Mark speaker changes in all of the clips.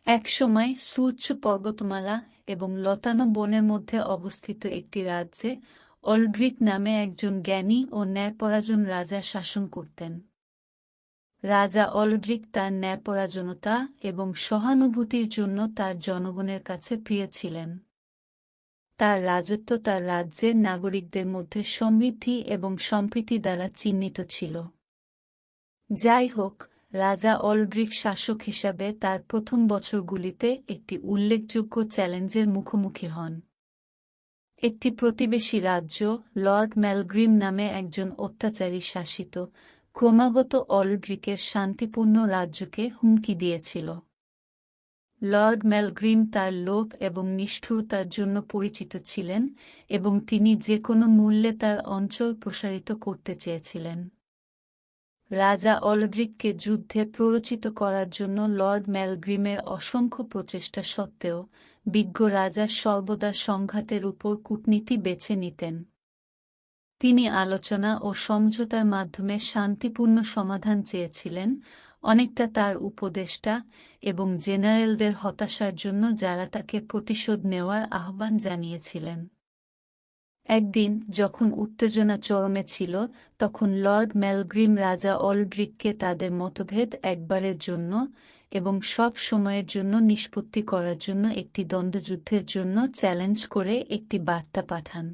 Speaker 1: একসময় সূর্য পর্বতমালা এবং লতানো বনের মধ্যে অবস্থিত একটি রাজ্যে অলড্রিক নামে একজন জ্ঞানী ও ন্যায়পরায়ণ রাজা শাসন করতেন। রাজা অলড্রিক তার ন্যায়পরায়ণতা এবং সহানুভূতির জন্য তার জনগণের কাছে প্রিয় ছিলেন। তার রাজত্ব তার রাজ্যের নাগরিকদের মধ্যে সমৃদ্ধি এবং সম্প্রীতি দ্বারা চিহ্নিত ছিল। যাই হোক, রাজা অলড্রিক শাসক হিসাবে তার প্রথম বছরগুলিতে একটি উল্লেখযোগ্য চ্যালেঞ্জের মুখোমুখি হন। একটি প্রতিবেশী রাজ্য, লর্ড মেলগ্রিম নামে একজন অত্যাচারী শাসিত, ক্রমাগত অলড্রিকের শান্তিপূর্ণ রাজ্যকে হুমকি দিয়েছিল। লর্ড মেলগ্রিম তার লোভ এবং নিষ্ঠুরতার জন্য পরিচিত ছিলেন এবং তিনি যে কোনো মূল্যে তার অঞ্চল প্রসারিত করতে চেয়েছিলেন। রাজা অলড্রিককে যুদ্ধে প্ররোচিত করার জন্য লর্ড মেলগ্রিমের অসংখ্য প্রচেষ্টা সত্ত্বেও বিজ্ঞ রাজা সর্বদা সংঘাতের উপর কূটনীতি বেছে নিতেন। তিনি আলোচনা ও সমঝোতার মাধ্যমে শান্তিপূর্ণ সমাধান চেয়েছিলেন, অনেকটা তার উপদেষ্টা এবং জেনারেলদের হতাশার জন্য যারা তাকে প্রতিশোধ নেওয়ার আহ্বান জানিয়েছিলেন। একদিন যখন উত্তেজনা চরমে ছিল, তখন লর্ড মেলগ্রিম রাজা অলড্রিককে তাদের মতভেদ একবারের জন্য এবং সব সময়ের জন্য নিষ্পত্তি করার জন্য একটি দ্বন্দ্বযুদ্ধের জন্য চ্যালেঞ্জ করে একটি বার্তা পাঠান।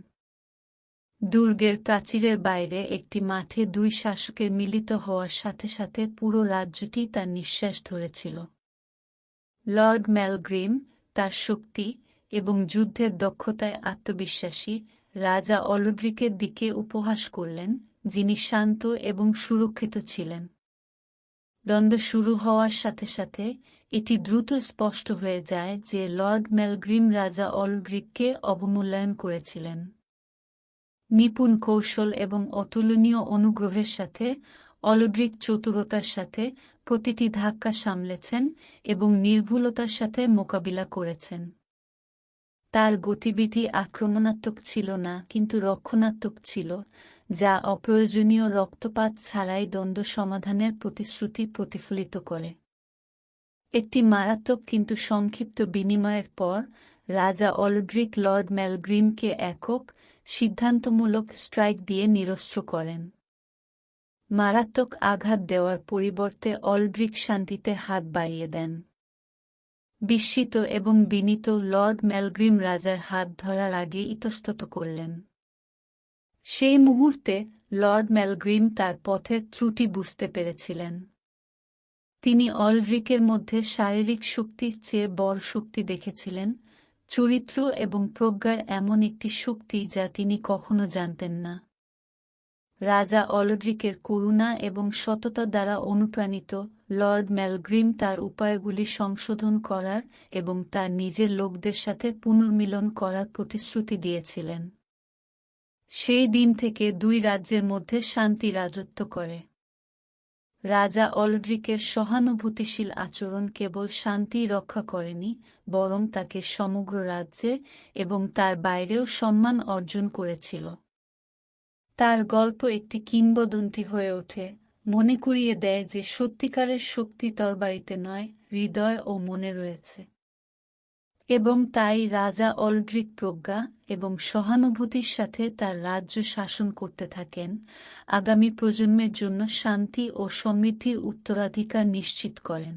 Speaker 1: দুর্গের প্রাচীরের বাইরে একটি মাঠে দুই শাসকের মিলিত হওয়ার সাথে সাথে পুরো রাজ্যটি তার নিঃশ্বাস ধরেছিল। লর্ড মেলগ্রিম তার শক্তি এবং যুদ্ধের দক্ষতায় আত্মবিশ্বাসী রাজা অলড্রিকের দিকে উপহাস করলেন, যিনি শান্ত এবং সুরক্ষিত ছিলেন। দ্বন্দ্ব শুরু হওয়ার সাথে সাথে এটি দ্রুত স্পষ্ট হয়ে যায় যে লর্ড মেলগ্রিম রাজা অলড্রিককে অবমূল্যায়ন করেছিলেন। নিপুণ কৌশল এবং অতুলনীয় অনুগ্রহের সাথে অলড্রিক চতুরতার সাথে প্রতিটি ধাক্কা সামলেছেন এবং নির্ভুলতার সাথে মোকাবিলা করেছেন। তার গতিবিধি আক্রমণাত্মক ছিল না, কিন্তু রক্ষণাত্মক ছিল, যা অপ্রয়োজনীয় রক্তপাত ছাড়াই দ্বন্দ্ব সমাধানের প্রতিশ্রুতি প্রতিফলিত করে। একটি মারাত্মক কিন্তু সংক্ষিপ্ত বিনিময়ের পর রাজা অলড্রিক লর্ড মেলগ্রিমকে একক, সিদ্ধান্তমূলক স্ট্রাইক দিয়ে নিরস্ত্র করেন। মারাত্মক আঘাত দেওয়ার পরিবর্তে অলড্রিক শান্তিতে হাত বাড়িয়ে দেন। বিস্মিত এবং বিনীত লর্ড মেলগ্রিম রাজার হাত ধরার আগে ইতস্তত করলেন। সেই মুহূর্তে লর্ড মেলগ্রিম তার পথের ত্রুটি বুঝতে পেরেছিলেন। তিনি অলড্রিকের মধ্যে শারীরিক শক্তির চেয়ে বড় শক্তি দেখেছিলেন, চরিত্র এবং প্রজ্ঞার এমন একটি শক্তি যা তিনি কখনো জানতেন না। রাজা অলড্রিকের করুণা এবং সততা দ্বারা অনুপ্রাণিত, লর্ড মেলগ্রিম তার উপায়গুলি সংশোধন করার এবং তার নিজের লোকদের সাথে পুনর্মিলন করার প্রতিশ্রুতি দিয়েছিলেন। সেই দিন থেকে দুই রাজ্যের মধ্যে শান্তি রাজত্ব করে। রাজা অলড্রিকের সহানুভূতিশীল আচরণ কেবল শান্তি রক্ষা করেনি, বরং তাকে সমগ্র রাজ্যে এবং তার বাইরেও সম্মান অর্জন করেছিল। তার গল্প একটি কিংবদন্তি হয়ে ওঠে, মনে করিয়ে দেয় যে সত্যিকারের শক্তি তরবারিতে নয়, হৃদয় ও মনে রয়েছে। এবং তাই রাজা অলড্রিক প্রজ্ঞা এবং সহানুভূতির সাথে তার রাজ্য শাসন করতে থাকেন, আগামী প্রজন্মের জন্য শান্তি ও সমৃদ্ধির উত্তরাধিকার নিশ্চিত করেন।